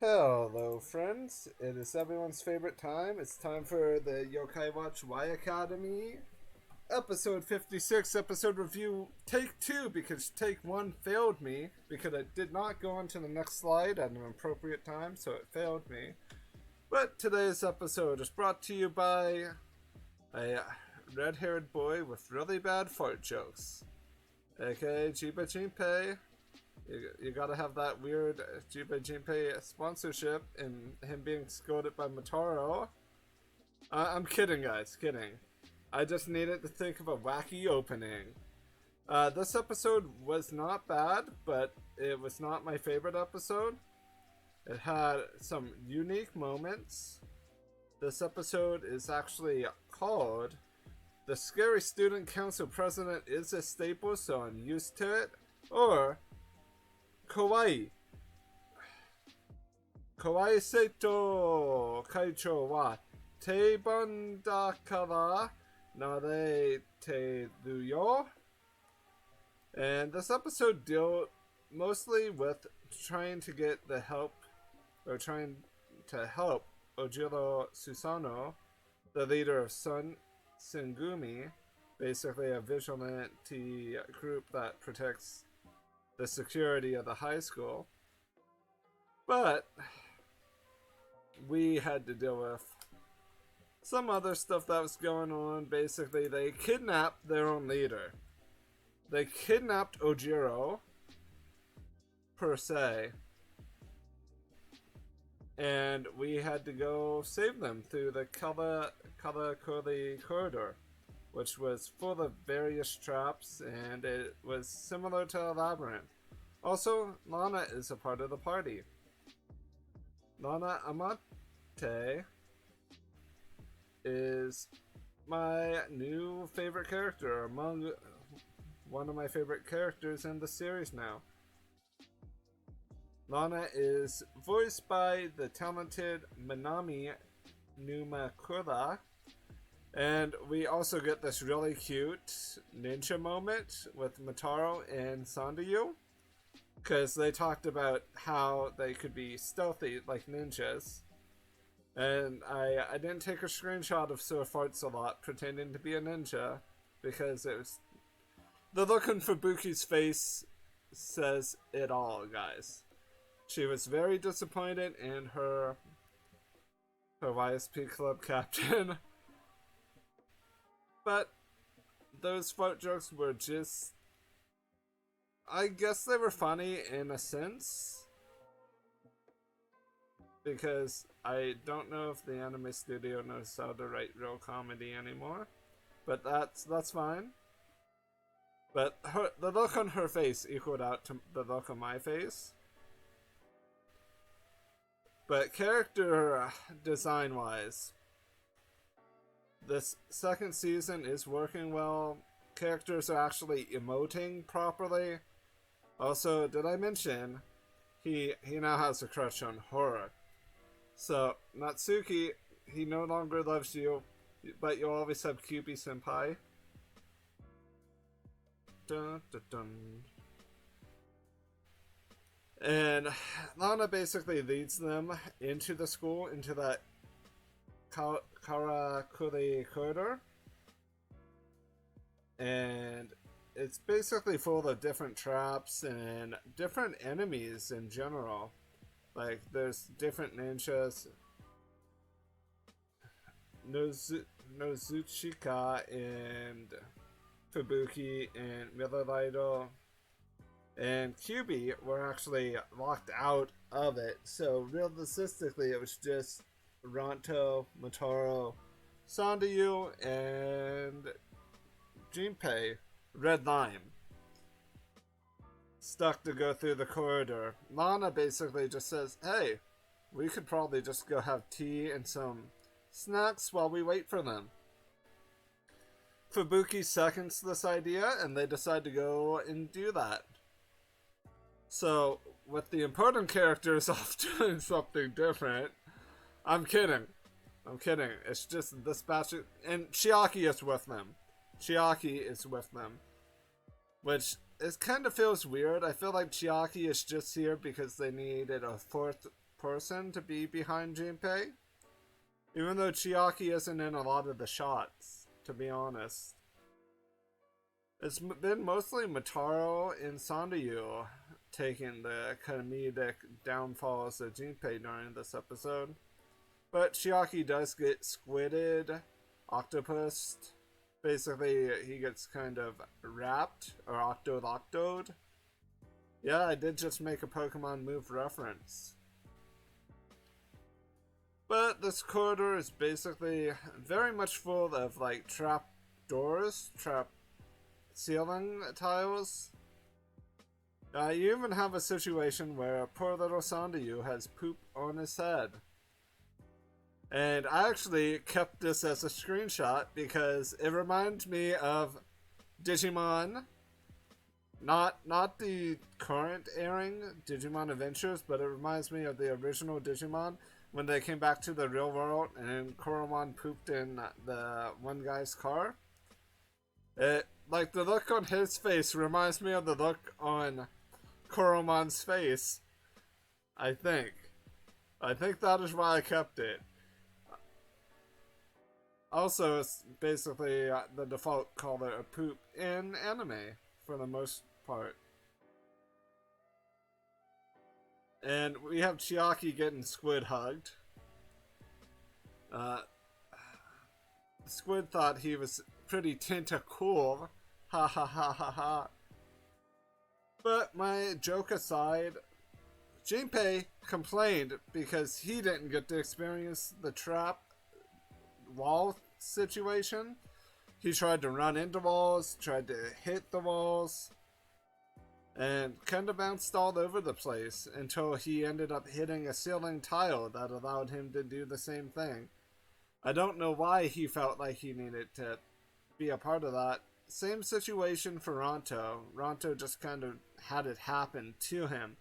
Hello, friends. It is everyone's favorite time. It's time for the Yokai Watch Y Academy episode 56 episode review take 2 because take 1 failed me because it did not go on to the next slide at an appropriate time, so it failed me. But today's episode is brought to you by a red-haired boy with really bad fart jokes, aka Jiba Jinpei. You gotta have that weird Jiba Jinpei sponsorship and him being scolded by Monroe. I'm kidding, guys, kidding. I just needed to think of a wacky opening. This episode was not bad, but it was not my favorite episode. It had some unique moments. This episode is actually called "The Scary Student Council President is a Staple, so I'm used to it," or Kawaii Seito Kaichou wa Teiban da kara narete ru yo. And this episode dealt mostly with trying to get the help, or trying to help Ojiro Susano, the leader of Sun Singumi, basically a vigilante group that protects the security of the high school. But we had to deal with some other stuff that was going on. Basically, they kidnapped their own leader. They kidnapped Ojiro, per se, and we had to go save them through the Karakuri corridor, which was full of various traps, and it was similar to a labyrinth. Also, Lana is a part of the party. Lana Amate is my new favorite character, among one of my favorite characters in the series now. Lana is voiced by the talented Minami Numakura. And we also get this really cute ninja moment with Mataro and Sandayu, because they talked about how they could be stealthy like ninjas. And I didn't take a screenshot of Sir Farts a lot pretending to be a ninja, because it was the look on Fubuki's face says it all, guys. She was very disappointed in her YSP club captain. But those fart jokes were just, I guess they were funny in a sense, because I don't know if the anime studio knows how to write real comedy anymore, but that's fine. But the look on her face equaled out to the look on my face. But character design wise, this second season is working well. Characters are actually emoting properly. Also, did I mention he now has a crush on horror? So Natsuki, he no longer loves you, but you'll always have QB Senpai. Dun, dun, dun. And Lana basically leads them into the school, into that Karakuri corridor, and it's basically full of different traps and different enemies in general. Like, there's different ninjas, Nozuchika and Fubuki and Millerlido and QB were actually locked out of it, so realistically it was just Ronto, Motaro, Sandayu, and Jinpei, Red Lime, stuck to go through the corridor. Lana basically just says, hey, we could probably just go have tea and some snacks while we wait for them. Fubuki seconds this idea, and they decide to go and do that. So, with the important characters off doing something different, I'm kidding. It's just this batch of, and Chiaki is with them. Which it kind of feels weird. I feel like Chiaki is just here because they needed a fourth person to be behind Junpei. Even though Chiaki isn't in a lot of the shots, to be honest. It's been mostly Motaro and Sandayu taking the comedic downfalls of Junpei during this episode. But Chiaki does get squidded, octopused. Basically, he gets kind of wrapped, or octoloctoed. Yeah, I did just make a Pokemon move reference. But this corridor is basically very much full of, like, trap doors, trap ceiling tiles. You even have a situation where poor little Sandayu has poop on his head. And I actually kept this as a screenshot because it reminds me of Digimon. Not the current airing Digimon Adventures, but it reminds me of the original Digimon when they came back to the real world and Koromon pooped in the one guy's car. Like, the look on his face reminds me of the look on Koromon's face. I think that is why I kept it. Also, it's basically the default color of poop in anime, for the most part. And we have Chiaki getting squid hugged. Squid thought he was pretty tentacool. Ha ha ha ha ha. But my joke aside, Junpei complained because he didn't get to experience the trap wall situation. He tried to run into walls, tried to hit the walls, and kind of bounced all over the place until he ended up hitting a ceiling tile that allowed him to do the same thing. I don't know why he felt like he needed to be a part of that. Same situation for Ronto. Ronto just kind of had it happen to him.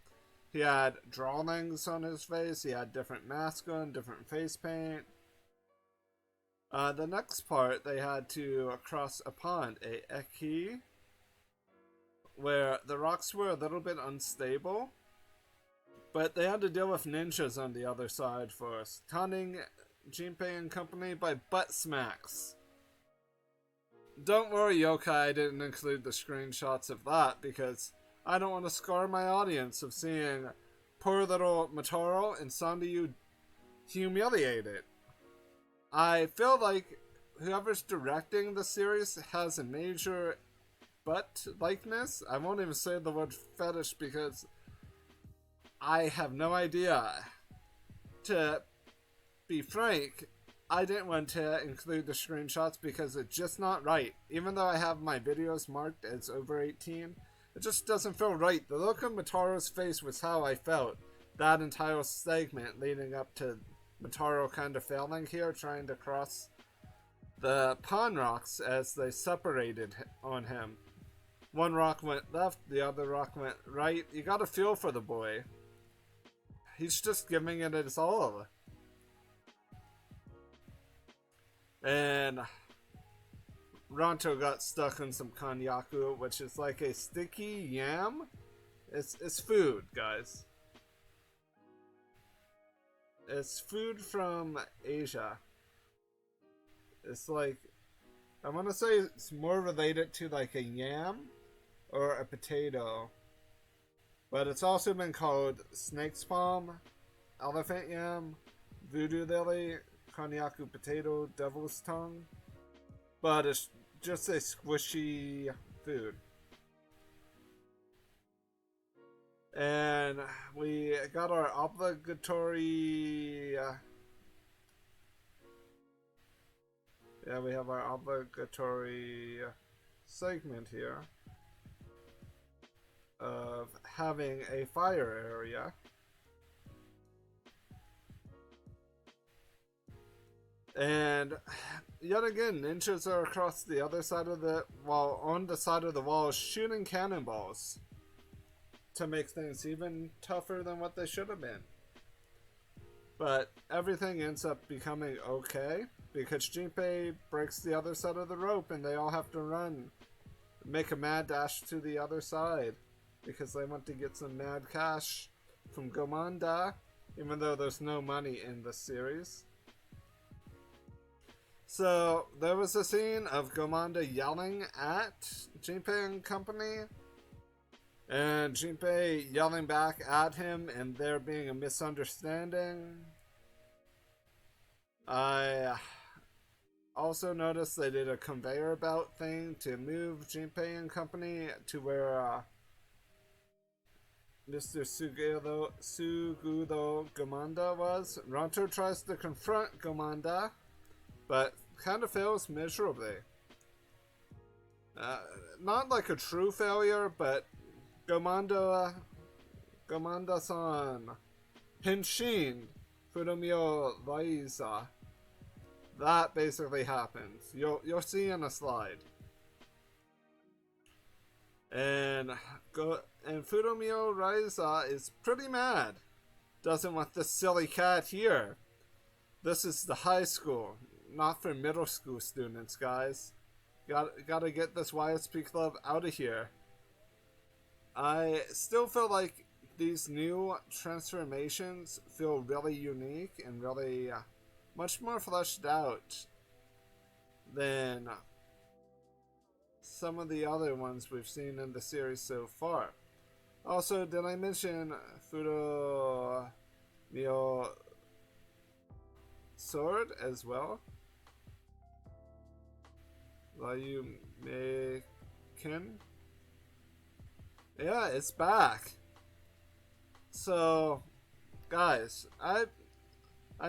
He had drawings on his face, he had different masks on, different face paint. The next part, they had to cross a pond, a LAKEY, where the rocks were a little bit unstable, but they had to deal with ninjas on the other side first, taunting Junpei and company by butt smacks. Don't worry, Yokai, I didn't include the screenshots of that, because I don't want to scar my audience of seeing poor little Motaro and Sandayu humiliated. I feel like whoever's directing the series has a major butt likeness. I won't even say the word fetish because I have no idea. To be frank, I didn't want to include the screenshots because it's just not right. Even though I have my videos marked as over 18, it just doesn't feel right. The look on Motaro's face was how I felt that entire segment leading up to Motaro kind of failing here, trying to cross the pond rocks as they separated on him. One rock went left, the other rock went right. You gotta feel for the boy. He's just giving it his all. And Ronto got stuck in some konyaku, which is like a sticky yam. It's food, guys. It's food from Asia. It's like, I want to say it's more related to like a yam or a potato. But it's also been called snake's palm, elephant yam, voodoo lily, konyaku potato, devil's tongue. But it's just a squishy food. And we got our obligatory... we have our obligatory segment here of having a fire area. And yet again, ninjas are across the other side of the wall, on the side of the wall, shooting cannonballs to make things even tougher than what they should have been. But everything ends up becoming okay because Junpei breaks the other side of the rope and they all have to run, make a mad dash to the other side because they want to get some mad cash from Gomanda. even though there's no money in this series. So there was a scene of Gomanda yelling at Junpei and company, and Junpei yelling back at him, and there being a misunderstanding. I also noticed they did a conveyor belt thing to move Junpei and company to where Mr. Sugudo Gomanda was. Ronto tries to confront Gomanda, but kind of fails miserably. Not like a true failure, but Gomanda-san Henshin Furumio Raiza. That basically happens. You'll see in a slide. And Furumio Raiza is pretty mad. Doesn't want this silly cat here. This is the high school, not for middle school students, guys. Gotta get this YSP club out of here. I still feel like these new transformations feel really unique and really much more fleshed out than some of the other ones we've seen in the series so far. Also, did I mention Furumio sword as well? Layumekin? Yeah, it's back. So, guys, I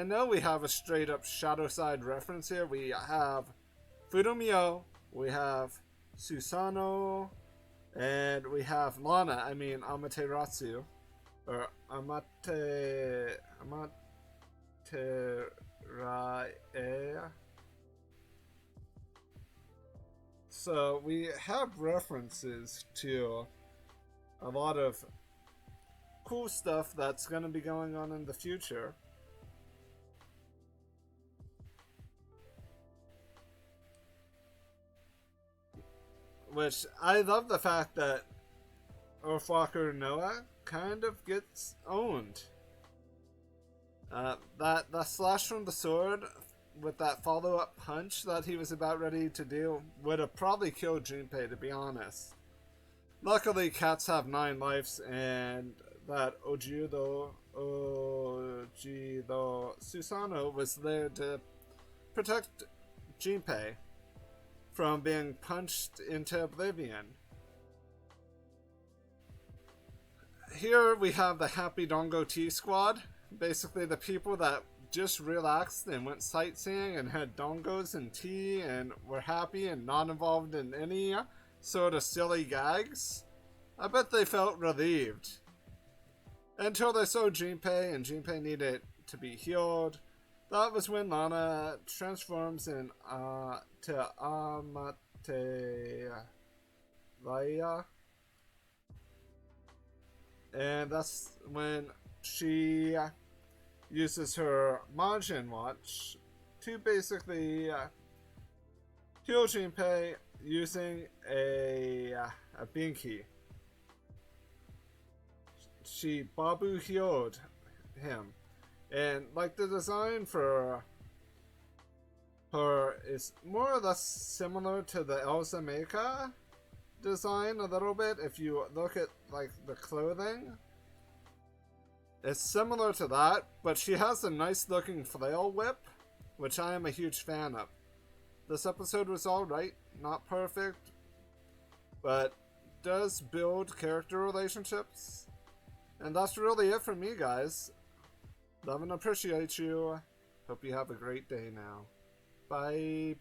know we have a straight up Shadowside reference here. We have Furumio, we have Susano, and we have Lana. I mean Amaterasu, or Amaterae. So we have references to a lot of cool stuff that's going to be going on in the future. Which, I love the fact that Earthwalker Noah kind of gets owned. That slash from the sword with that follow-up punch that he was about ready to do would have probably killed Junpei, to be honest. Luckily, cats have 9 lives, and that Ojido Susano was there to protect Junpei from being punched into oblivion. Here we have the Happy Dongo Tea Squad. Basically the people that just relaxed and went sightseeing and had dongos and tea and were happy and not involved in any sort of silly gags. I bet they felt relieved. Until they saw Junpei, and Junpei needed to be healed. That was when Lana transforms in to Amaterae. And that's when she uses her Majin Watch to basically heal Junpei using a Binky. She Babu healed him. And like the design for her is more or less similar to the Elsa Meika design a little bit. If you look at like the clothing, it's similar to that, but she has a nice looking flail whip, which I am a huge fan of. This episode was alright, not perfect, but does build character relationships. And that's really it for me, guys. Love and appreciate you. Hope you have a great day now. Bye.